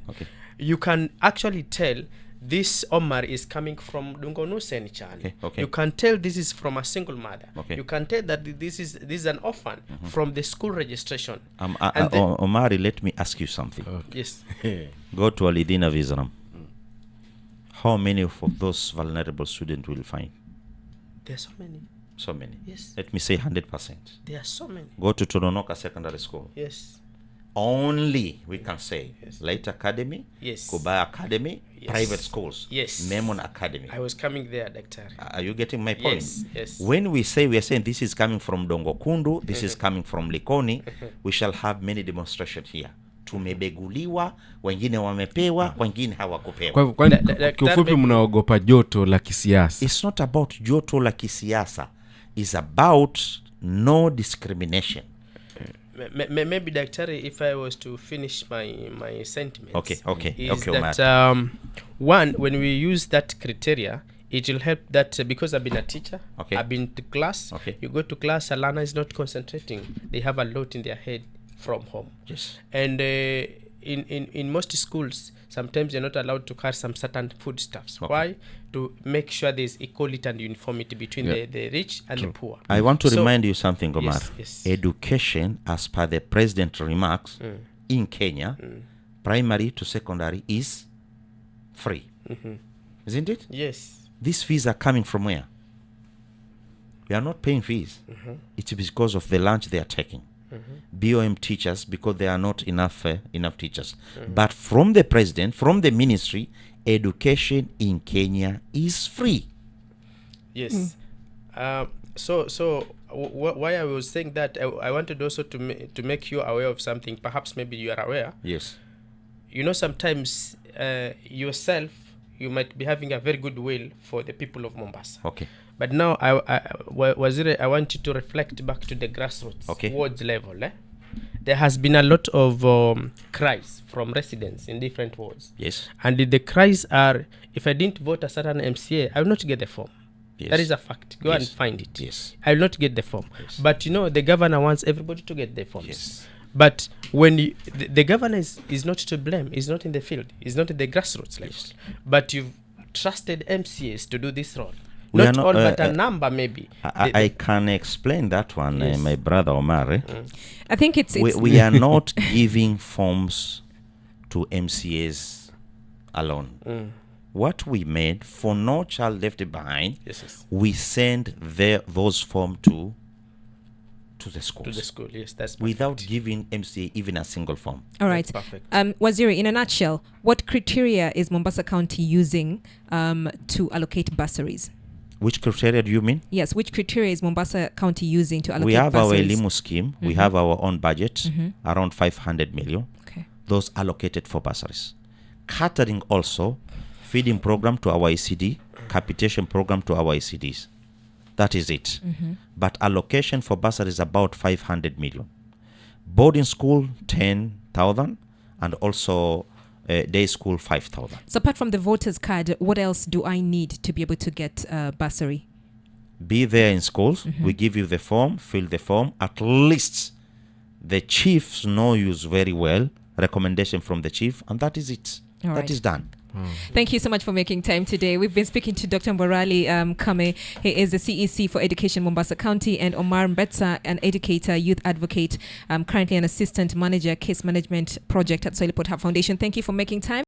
You can actually tell this Omar is coming from Dungonu Senichani. You can tell this is from a single mother. You can tell that this is an orphan from the school registration. Omari, let me ask you something. Yes. Go to Alidina Vizaram. How many of those vulnerable students will find? There are so many. So many? Yes. Let me say 100%. There are so many. Go to Tononoka Secondary School. Yes. Only, we can say, Light Academy, Kubai Academy, private schools, Memon Academy. I was coming there, Doctor. Are you getting my point? Yes. When we are saying this is coming from Dongo Kundu, this is coming from Likoni, we shall have many demonstrations here. Tumebeguliwa, wengine wamepewa, wengine hawakupewa. Kwa kifupi mnaogopa joto la kisiasa. It's not about joto la kisiasa. It's about no discrimination. Maybe, Doctor, if I was to finish my sentiments. Okay. Is that one, when we use that criteria, it will help that because I've been a teacher, I've been to class. You go to class, a learner is not concentrating. They have a lot in their head from home. Yes. And in most schools, sometimes you're not allowed to carry some certain foodstuffs. Why? To make sure there's equality and uniformity between the rich and the poor. I want to remind you something, Omar. Yes. Education, as per the president remarks, in Kenya, primary to secondary is free. Isn't it? Yes. These fees are coming from where? We are not paying fees. It's because of the lunch they are taking. BOM teachers, because there are not enough teachers. But from the president, from the ministry, education in Kenya is free. Yes. So why I was saying that, I wanted also to make you aware of something. Perhaps maybe you are aware. Yes. You know, sometimes yourself, you might be having a very good will for the people of Mombasa. Okay. But now, Waziri, I want you to reflect back to the grassroots, wards level. There has been a lot of cries from residents in different wards. Yes. And the cries are, if I didn't vote a certain MCA, I will not get the form. Yes. That is a fact. Go and find it. Yes. I will not get the form. Yes. But, you know, the governor wants everybody to get the forms. Yes. But when the governor is not to blame, is not in the field, is not at the grassroots level. Yes. But you've trusted MCAs to do this role. We Not all, but a number maybe. I can explain that one, my brother Omar. I think it's we are not giving forms to MCAs alone. What we made, for no child left behind, we send those forms to the schools. To the school, yes, that's perfect. Without giving MCA even a single form. All right. That's perfect. Waziri, in a nutshell, what criteria is Mombasa County using to allocate bursaries? Which criteria do you mean? Yes, which criteria is Mombasa County using to allocate bursaries? We have bursaries? our Elimu scheme. We have our own budget, around 500 million. Okay. Those allocated for bursaries. Catering also, feeding program to our ECD, capitation program to our ECDs. That is it. But allocation for bursaries is about 500 million. Boarding school, 10,000, and also day school, 5,000. So apart from the voters card, what else do I need to be able to get bursary? Be there in schools. We give you the form, fill the form. At least the chiefs know you very well. Recommendation from the chief, and that is it. That is done. Thank you so much for making time today. We've been speaking to Dr. Mbwarali Kame. He is the CEC for Education Mombasa County, and Omar Mbetsa, an educator, youth advocate, currently an assistant manager, case management project at Soil Port Hub Foundation. Thank you for making time.